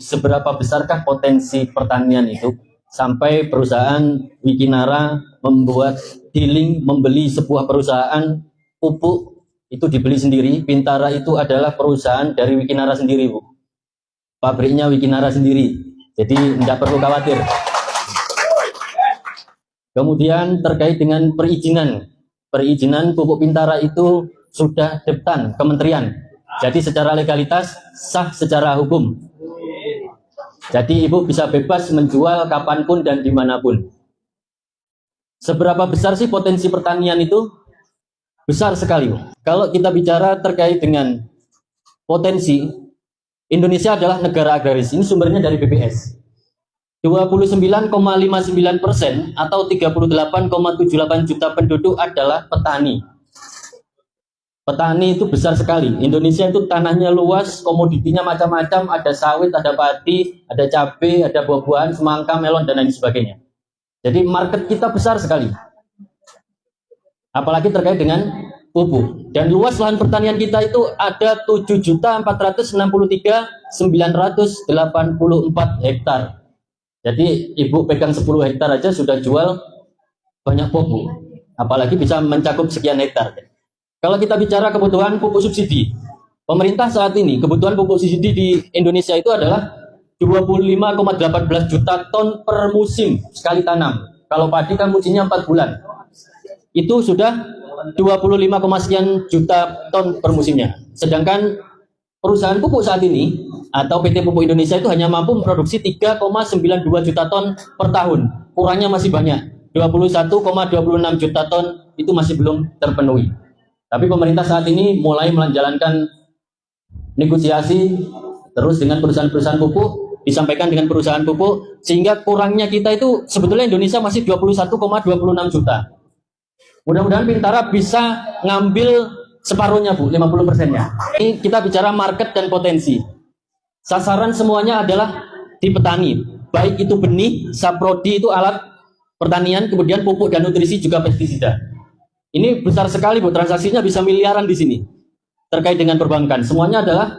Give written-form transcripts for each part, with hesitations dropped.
Seberapa besarkah potensi pertanian itu sampai perusahaan Wikinara membuat dealing membeli sebuah perusahaan pupuk itu dibeli sendiri. Bintara itu adalah perusahaan dari Wikinara sendiri, Bu. Pabriknya Wikinara sendiri. Jadi tidak perlu khawatir. Kemudian terkait dengan perizinan. Perizinan pupuk Bintara itu sudah depan kementerian. Jadi secara legalitas sah secara hukum. Jadi Ibu bisa bebas menjual kapanpun dan dimanapun. Seberapa besar sih potensi pertanian itu? Besar sekali. Kalau kita bicara terkait dengan potensi, Indonesia adalah negara agraris. Ini sumbernya dari BPS. 29,59% atau 38,78 juta penduduk adalah petani. Petani itu besar sekali. Indonesia itu tanahnya luas, komoditinya macam-macam, ada sawit, ada padi, ada cabai, ada buah-buahan, semangka, melon, dan lain sebagainya. Jadi market kita besar sekali. Apalagi terkait dengan pupuk. Dan luas lahan pertanian kita itu ada 7.463.984 hektar. Jadi Ibu pegang 10 hektar aja sudah jual banyak pupuk. Apalagi bisa mencakup sekian hektar. Kalau kita bicara kebutuhan pupuk subsidi, pemerintah saat ini kebutuhan pupuk subsidi di Indonesia itu adalah 25,18 juta ton per musim sekali tanam. Kalau padi kan musimnya 4 bulan. Itu sudah 25, sekian juta ton per musimnya. Sedangkan perusahaan pupuk saat ini atau PT Pupuk Indonesia itu hanya mampu memproduksi 3,92 juta ton per tahun. Kurangnya masih banyak. 21,26 juta ton itu masih belum terpenuhi. Tapi pemerintah saat ini mulai menjalankan negosiasi terus dengan perusahaan-perusahaan pupuk, disampaikan dengan perusahaan pupuk, sehingga kurangnya kita itu sebetulnya Indonesia masih 21,26 juta. Mudah-mudahan Bintara bisa ngambil separuhnya, Bu, 50%-nya. Ini kita bicara market dan potensi. Sasaran semuanya adalah di petani. Baik itu benih, saprodi itu alat pertanian, kemudian pupuk dan nutrisi juga pestisida. Ini besar sekali, Bu, transaksinya bisa miliaran di sini. Terkait dengan perbankan, semuanya adalah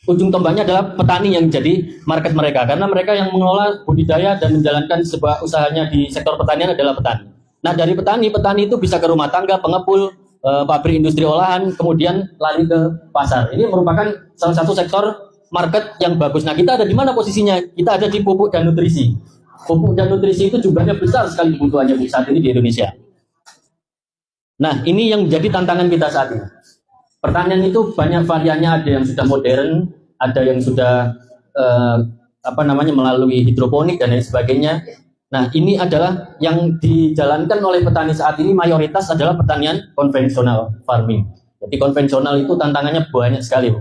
ujung tombaknya adalah petani yang jadi market mereka, karena mereka yang mengelola budidaya dan menjalankan sebuah usahanya di sektor pertanian adalah petani. Nah, dari petani itu bisa ke rumah tangga, pengepul, pabrik industri olahan, kemudian lari ke pasar. Ini merupakan salah satu sektor market yang bagus. Nah, kita ada di mana posisinya? Kita ada di pupuk dan nutrisi. Pupuk dan nutrisi itu jumlahnya besar sekali kebutuhannya saat ini di Indonesia. Nah, ini yang menjadi tantangan kita saat ini. Pertanian itu banyak variannya, ada yang sudah modern, ada yang sudah melalui hidroponik dan lain sebagainya. Nah, ini adalah yang dijalankan oleh petani saat ini, mayoritas adalah pertanian konvensional farming. Jadi konvensional itu tantangannya banyak sekali, Bu,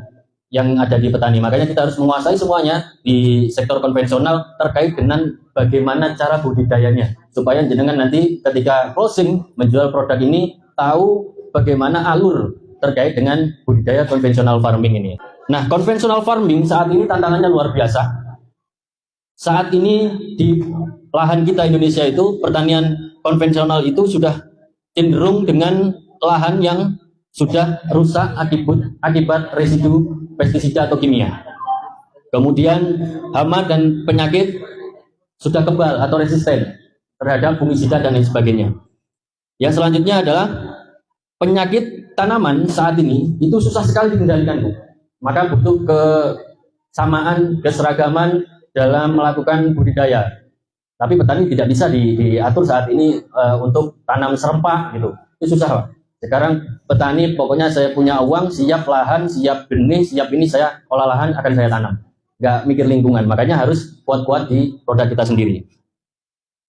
yang ada di petani. Makanya kita harus menguasai semuanya di sektor konvensional terkait dengan bagaimana cara budidayanya, supaya jenengan nanti ketika closing menjual produk ini tahu bagaimana alur terkait dengan budidaya konvensional farming ini. Nah, konvensional farming saat ini tantangannya luar biasa. Saat ini di lahan kita Indonesia itu pertanian konvensional itu sudah cenderung dengan lahan yang sudah rusak akibat residu pestisida atau kimia. Kemudian hama dan penyakit sudah kebal atau resisten terhadap fungisida dan lain sebagainya. Yang selanjutnya adalah penyakit tanaman saat ini itu susah sekali dikendalikan, Bu. Maka butuh kesamaan, keseragaman dalam melakukan budidaya. Tapi petani tidak bisa diatur saat ini untuk tanam serempak gitu. Itu susah, Pak. Sekarang petani pokoknya saya punya uang, siap lahan, siap benih, siap ini saya olah lahan akan saya tanam. Nggak mikir lingkungan. Makanya harus kuat-kuat di produk kita sendiri.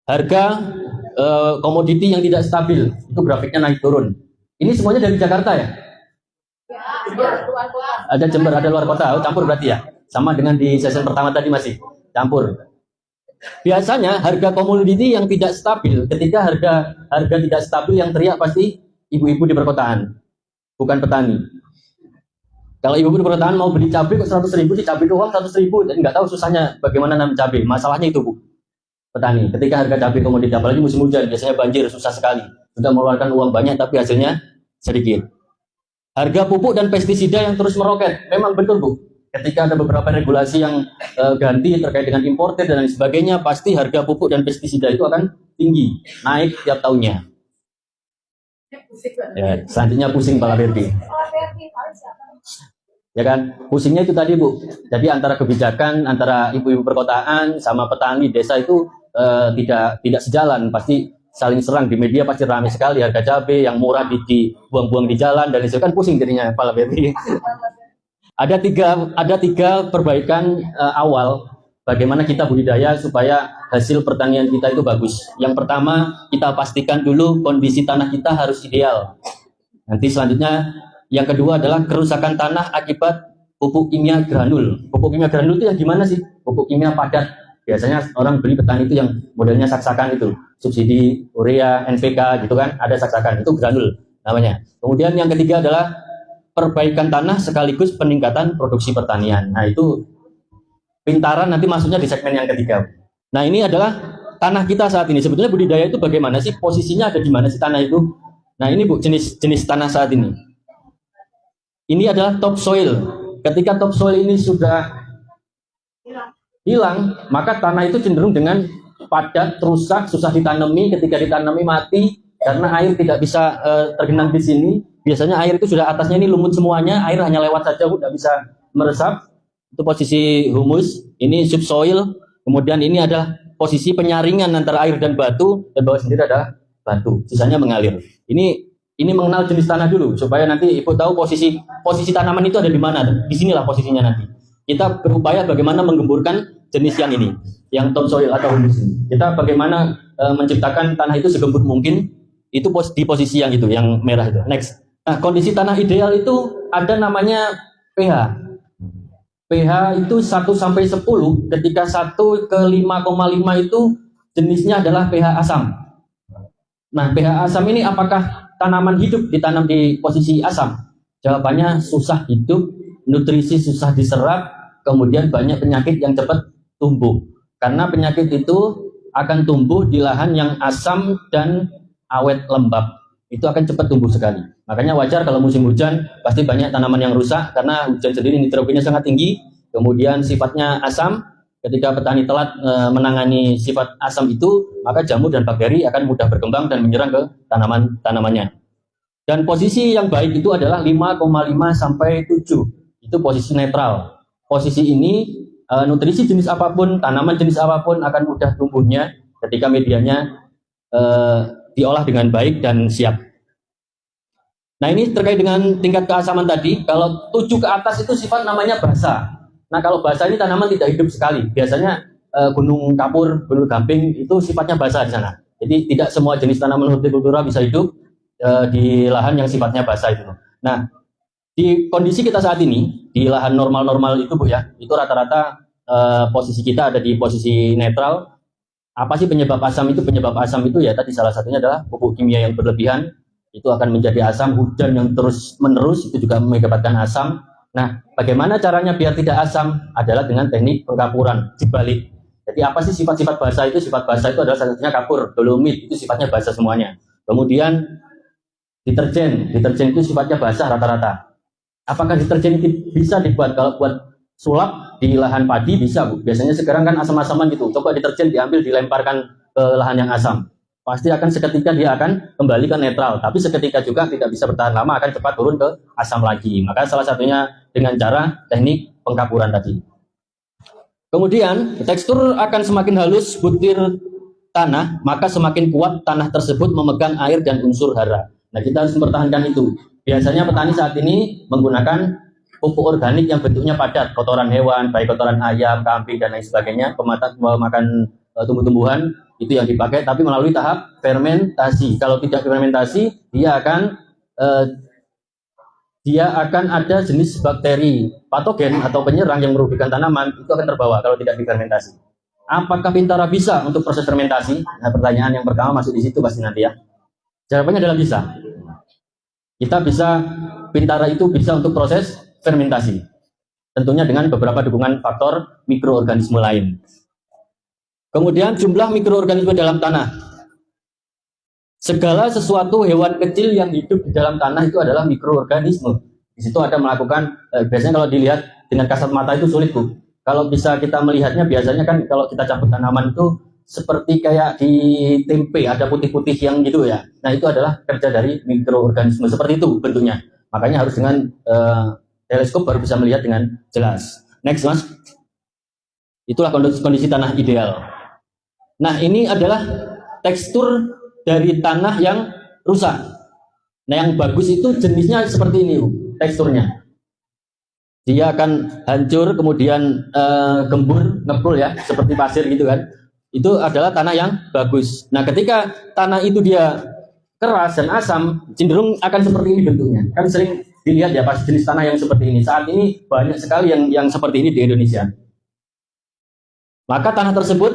Harga komoditi yang tidak stabil itu grafiknya naik turun. Ini semuanya dari Jakarta ya? Ada Jember, ada luar kota. Oh, campur berarti ya? Sama dengan di season pertama tadi masih campur. Biasanya harga komoditi yang tidak stabil, ketika harga tidak stabil yang teriak pasti ibu-ibu di perkotaan, bukan petani. Kalau ibu-ibu di perkotaan mau beli cabai kok 100.000, di cabai doang 100.000, dan nggak tahu susahnya bagaimana nanam cabai. Masalahnya itu, Bu. Petani, ketika harga cabai komoditi, apalagi musim hujan, biasanya banjir, susah sekali. Sudah mengeluarkan uang banyak, tapi hasilnya sedikit. Harga pupuk dan pestisida yang terus meroket, memang betul, Bu. Ketika ada beberapa regulasi yang ganti terkait dengan importer dan lain sebagainya, pasti harga pupuk dan pestisida itu akan tinggi, naik tiap tahunnya. Ya, selanjutnya pusing Pak Berdi. Ya kan, pusingnya itu tadi Bu. Jadi antara kebijakan antara ibu-ibu perkotaan sama petani desa itu tidak sejalan, pasti saling serang di media, pasti ramai sekali harga cabai yang murah dibuang-buang di jalan dan itu kan pusing jadinya Pak Berdi. Ada tiga perbaikan awal bagaimana kita budidaya supaya hasil pertanian kita itu bagus. Yang pertama, kita pastikan dulu kondisi tanah kita harus ideal. Nanti selanjutnya, yang kedua adalah kerusakan tanah akibat pupuk kimia granul. Pupuk kimia granul itu yang gimana sih? Pupuk kimia padat. Biasanya orang beli petani itu yang modelnya sak-sakan itu, subsidi urea, NPK gitu kan, ada sak-sakan, itu granul namanya. Kemudian yang ketiga adalah perbaikan tanah sekaligus peningkatan produksi pertanian. Nah itu pintaran nanti masuknya di segmen yang ketiga. Nah ini adalah tanah kita saat ini. Sebetulnya budidaya itu bagaimana sih? Posisinya ada di mana sih tanah itu? Nah ini Bu, jenis tanah saat ini. Ini adalah topsoil. Ketika topsoil ini sudah hilang, maka tanah itu cenderung dengan padat, rusak, susah ditanami. Ketika ditanami mati karena air tidak bisa tergenang di sini. Biasanya air itu sudah atasnya ini lumut semuanya, air hanya lewat saja, tidak bisa meresap. Itu posisi humus, ini subsoil. Kemudian ini adalah posisi penyaringan antara air dan batu, dan bawah sendiri adalah batu, sisanya mengalir. Ini mengenal jenis tanah dulu, supaya nanti Ibu tahu posisi tanaman itu ada di mana. Di sinilah posisinya nanti. Kita berupaya bagaimana menggemburkan jenis yang ini, yang topsoil atau humus ini. Kita bagaimana menciptakan tanah itu segembur mungkin, itu di posisi yang itu, yang merah itu. Next. Nah, kondisi tanah ideal itu ada namanya pH. pH itu 1 sampai 10, ketika 1 ke 5,5 itu jenisnya adalah pH asam. Nah, pH asam ini apakah tanaman hidup ditanam di posisi asam? Jawabannya susah hidup, nutrisi susah diserap, kemudian banyak penyakit yang cepat tumbuh. Karena penyakit itu akan tumbuh di lahan yang asam dan awet lembab. Itu akan cepat tumbuh sekali. Makanya wajar kalau musim hujan pasti banyak tanaman yang rusak karena hujan sendiri nitrogennya sangat tinggi, kemudian sifatnya asam. Ketika petani telat menangani sifat asam itu, maka jamur dan bakteri akan mudah berkembang dan menyerang ke tanamannya. Dan posisi yang baik itu adalah 5,5 sampai 7. Itu posisi netral. Posisi ini nutrisi jenis apapun, tanaman jenis apapun akan mudah tumbuhnya ketika medianya diolah dengan baik dan siap. Nah ini terkait dengan tingkat keasaman tadi. Kalau 7 ke atas itu sifat namanya basah. Nah kalau basah ini tanaman tidak hidup sekali. Biasanya gunung kapur, gunung gamping itu sifatnya basah di sana. Jadi tidak semua jenis tanaman hortikultura bisa hidup di lahan yang sifatnya basah itu. Nah di kondisi kita saat ini di lahan normal-normal itu Bu ya, itu rata-rata posisi kita ada di posisi netral. Apa sih penyebab asam itu? Penyebab asam itu ya tadi salah satunya adalah pupuk kimia yang berlebihan, itu akan menjadi asam. Hujan yang terus menerus itu juga mengakibatkan asam. Nah, bagaimana caranya biar tidak asam? Adalah dengan teknik pengkapuran dibalik. Jadi apa sih sifat-sifat basah itu? Sifat basah itu adalah salah satunya kapur, dolomit, itu sifatnya basah semuanya. Kemudian deterjen itu sifatnya basah rata-rata. Apakah deterjen itu bisa dibuat? Kalau buat sulap di lahan padi bisa Bu. Biasanya sekarang kan asam-asaman gitu. Coba deterjen diambil dilemparkan ke lahan yang asam. Pasti akan seketika dia akan kembali ke netral. Tapi seketika juga tidak bisa bertahan lama, akan cepat turun ke asam lagi. Maka salah satunya dengan cara teknik pengkapuran tadi. Kemudian tekstur akan semakin halus butir tanah, maka semakin kuat tanah tersebut memegang air dan unsur hara. Nah kita harus mempertahankan itu. Biasanya petani saat ini menggunakan pupuk organik yang bentuknya padat, kotoran hewan, baik kotoran ayam, kambing, dan lain sebagainya, pemakan tumbuh-tumbuhan, itu yang dipakai, tapi melalui tahap fermentasi. Kalau tidak fermentasi, dia akan ada jenis bakteri patogen atau penyerang yang merugikan tanaman, itu akan terbawa kalau tidak difermentasi. Apakah Pintara bisa untuk proses fermentasi? Nah, pertanyaan yang pertama masuk di situ pasti nanti ya. Jawabannya adalah bisa. Kita bisa, Pintara itu bisa untuk proses fermentasi, tentunya dengan beberapa dukungan faktor mikroorganisme lain. Kemudian jumlah mikroorganisme dalam tanah. Segala sesuatu hewan kecil yang hidup di dalam tanah itu adalah mikroorganisme. Di situ ada melakukan, biasanya kalau dilihat dengan kasat mata itu sulit, Bu. Kalau bisa kita melihatnya biasanya kan kalau kita cabut tanaman itu seperti kayak di tempe ada putih-putih yang gitu ya. Nah, itu adalah kerja dari mikroorganisme seperti itu bentuknya. Makanya harus dengan teleskop baru bisa melihat dengan jelas. Next, Mas. Itulah kondisi tanah ideal. Nah, ini adalah tekstur dari tanah yang rusak. Nah, yang bagus itu jenisnya seperti ini, teksturnya. Dia akan hancur, kemudian gembur, ngepul ya, seperti pasir gitu kan. Itu adalah tanah yang bagus. Nah, ketika tanah itu dia keras dan asam, cenderung akan seperti ini bentuknya. Kan sering dilihat ya pas jenis tanah yang seperti ini. Saat ini banyak sekali yang seperti ini di Indonesia. Maka tanah tersebut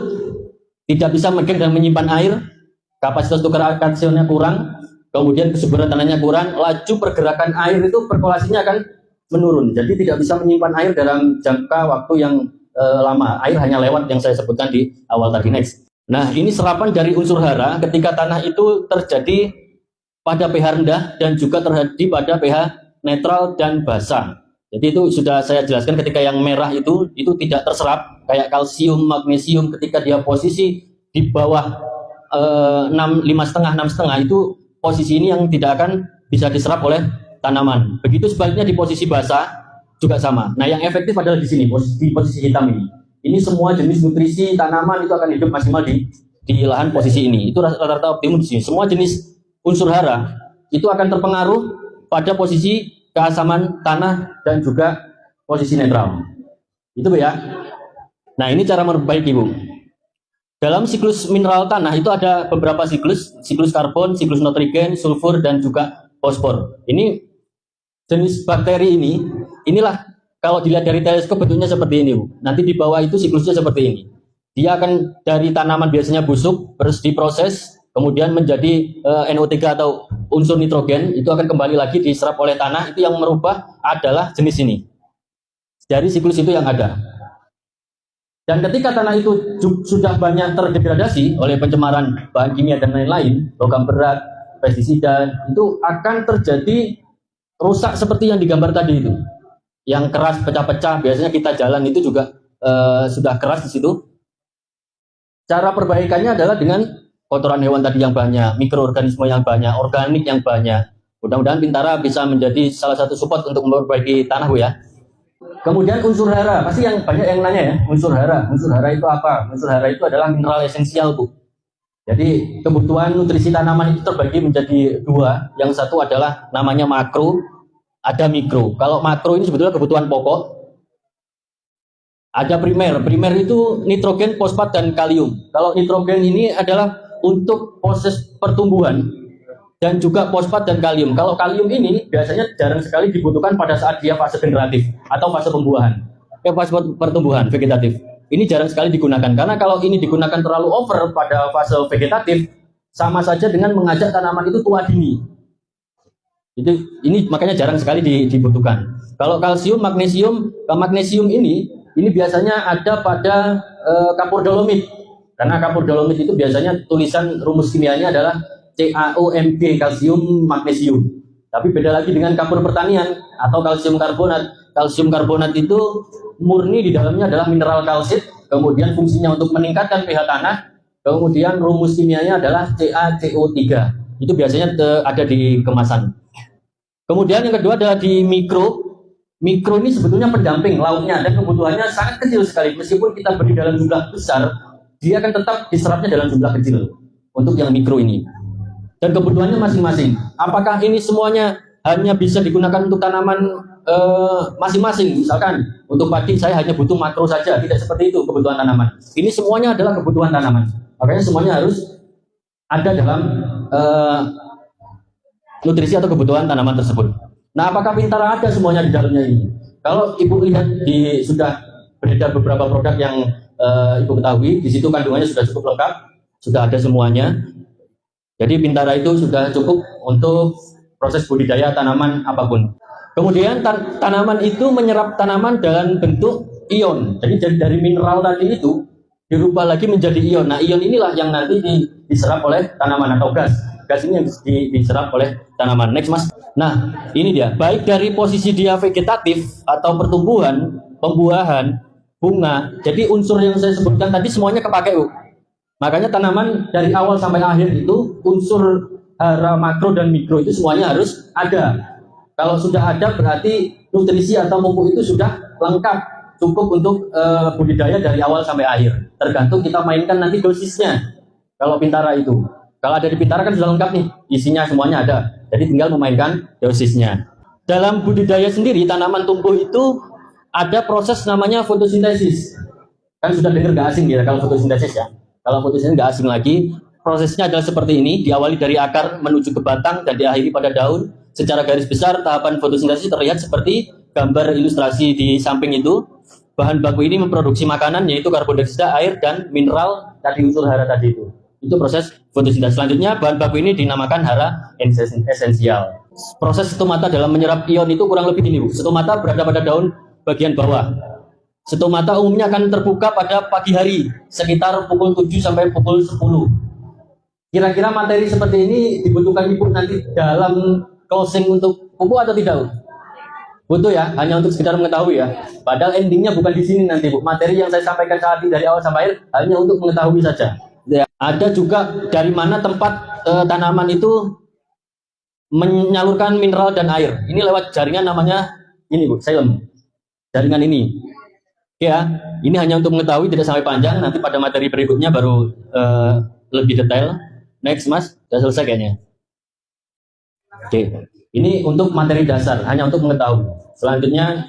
tidak bisa megang dan menyimpan air, kapasitas tukar kationnya kurang, kemudian kesuburan tanahnya kurang, laju pergerakan air itu perkolasinya akan menurun. Jadi tidak bisa menyimpan air dalam jangka waktu yang lama. Air hanya lewat yang saya sebutkan di awal tadi. Next. Nah, ini serapan dari unsur hara ketika tanah itu terjadi pada pH rendah dan juga terjadi pada pH netral dan basah. Jadi itu sudah saya jelaskan ketika yang merah itu tidak terserap kayak kalsium, magnesium ketika dia posisi di bawah 5,5, 6,5 itu posisi ini yang tidak akan bisa diserap oleh tanaman. Begitu sebaliknya di posisi basah juga sama. Nah, yang efektif adalah di sini, di posisi hitam ini. Ini semua jenis nutrisi tanaman itu akan hidup maksimal di lahan posisi ini. Itu rata-rata optimum di sini. Semua jenis unsur hara itu akan terpengaruh pada posisi keasaman tanah dan juga posisi netral. Itu ya. Nah, ini cara memperbaiki, Bu. Dalam siklus mineral tanah itu ada beberapa siklus karbon, siklus nitrogen, sulfur, dan juga fosfor. Ini jenis bakteri inilah kalau dilihat dari teleskop bentuknya seperti ini, Bu. Nanti di bawah itu siklusnya seperti ini. Dia akan dari tanaman biasanya busuk, terus diproses, kemudian menjadi NO3 atau unsur nitrogen, itu akan kembali lagi diserap oleh tanah. Itu yang merubah adalah jenis ini. Dari siklus itu yang ada. Dan ketika tanah itu sudah banyak terdegradasi oleh pencemaran bahan kimia dan lain-lain, logam berat, pestisida, itu akan terjadi rusak seperti yang digambar tadi itu. Yang keras, pecah-pecah, biasanya kita jalan itu juga sudah keras di situ. Cara perbaikannya adalah dengan kotoran hewan tadi yang banyak, mikroorganisme yang banyak, organik yang banyak. Mudah-mudahan Bintara bisa menjadi salah satu support untuk memperbaiki tanah, Bu ya. Kemudian unsur hara, pasti yang banyak yang nanya ya, unsur hara itu apa? Unsur hara itu adalah mineral esensial, Bu. Jadi kebutuhan nutrisi tanaman itu terbagi menjadi dua. Yang satu adalah namanya makro, ada mikro. Kalau makro ini sebetulnya kebutuhan pokok. Ada primer. Primer itu nitrogen, fosfat, dan kalium. Kalau nitrogen ini adalah untuk proses pertumbuhan dan juga fosfat dan kalium. Kalau kalium ini biasanya jarang sekali dibutuhkan pada saat dia fase generatif atau fase pembuahan, fase pertumbuhan vegetatif. Ini jarang sekali digunakan karena kalau ini digunakan terlalu over pada fase vegetatif, sama saja dengan mengajak tanaman itu tua dini. Ini makanya jarang sekali dibutuhkan. Kalau kalsium, magnesium ini biasanya ada pada kapur dolomit. Karena kapur dolomit itu biasanya tulisan rumus kimianya adalah CaOMg, kalsium magnesium. Tapi beda lagi dengan kapur pertanian atau kalsium karbonat. Kalsium karbonat itu murni di dalamnya adalah mineral kalsit, kemudian fungsinya untuk meningkatkan pH tanah, kemudian rumus kimianya adalah CaCO3. Itu biasanya ada di kemasan. Kemudian yang kedua adalah di mikro. Mikro ini sebetulnya pendamping lauknya dan kebutuhannya sangat kecil sekali. Meskipun kita beri dalam jumlah besar, dia akan tetap diserapnya dalam jumlah kecil untuk yang mikro ini. Dan kebutuhannya masing-masing. Apakah ini semuanya hanya bisa digunakan untuk tanaman masing-masing? Misalkan untuk padi saya hanya butuh makro saja, tidak seperti itu kebutuhan tanaman. Ini semuanya adalah kebutuhan tanaman. Makanya semuanya harus ada dalam nutrisi atau kebutuhan tanaman tersebut. Nah, apakah Bintara ada semuanya di dalamnya ini? Kalau Ibu lihat sudah beredar beberapa produk yang Ibu ketahui, di situ kandungannya sudah cukup lengkap, sudah ada semuanya. Jadi Bintara itu sudah cukup untuk proses budidaya tanaman apapun. Kemudian tanaman itu menyerap tanaman dalam bentuk ion. Jadi dari mineral tadi itu dirubah lagi menjadi ion. Nah, ion inilah yang nanti diserap oleh tanaman atau gas. Gas ini yang diserap oleh tanaman. Next, Mas. Nah, ini dia. Baik dari posisi dia vegetatif atau pertumbuhan pembuahan, bunga. Jadi unsur yang saya sebutkan tadi semuanya kepakai, Bu. Makanya tanaman dari awal sampai akhir itu unsur hara makro dan mikro itu semuanya harus ada. Kalau sudah ada berarti nutrisi atau pupuk itu sudah lengkap, cukup untuk budidaya dari awal sampai akhir. Tergantung kita mainkan nanti dosisnya. Kalau Pintara itu, kalau ada di Pintara kan sudah lengkap nih, isinya semuanya ada. Jadi tinggal memainkan dosisnya. Dalam budidaya sendiri, tanaman tumbuh itu ada proses namanya fotosintesis. Kan sudah dengar nggak asing ya kalau fotosintesis ya. Kalau fotosintesis nggak asing lagi. Prosesnya adalah seperti ini, diawali dari akar menuju ke batang dan diakhiri pada daun. Secara garis besar, tahapan fotosintesis terlihat seperti gambar ilustrasi di samping itu. Bahan baku ini memproduksi makanan, yaitu karbon dioksida, air, dan mineral tadi unsur hara tadi itu. Itu proses fotosintesis. Selanjutnya, bahan baku ini dinamakan hara esensial. Proses stomata dalam menyerap ion itu kurang lebih gini, Bu. Stomata berada pada daun bagian bawah. Stomata umumnya akan terbuka pada pagi hari, sekitar pukul 7 sampai pukul 10. Kira-kira materi seperti ini dibutuhkan Ibu nanti dalam closing untuk pupuk atau tidak, Bu? Butuh ya, hanya untuk sekedar mengetahui ya. Padahal endingnya bukan di sini nanti, Bu. Materi yang saya sampaikan saat ini dari awal sampai akhir hanya untuk mengetahui saja. Ya. Ada juga dari mana tempat tanaman itu menyalurkan mineral dan air. Ini lewat jaringan namanya ini, Bu, xylem. Jaringan ini. Ya, ini hanya untuk mengetahui, tidak sampai panjang. Nanti pada materi berikutnya baru lebih detail. Next, Mas. Sudah selesai kayaknya. Oke. Ini untuk materi dasar, hanya untuk mengetahui. Selanjutnya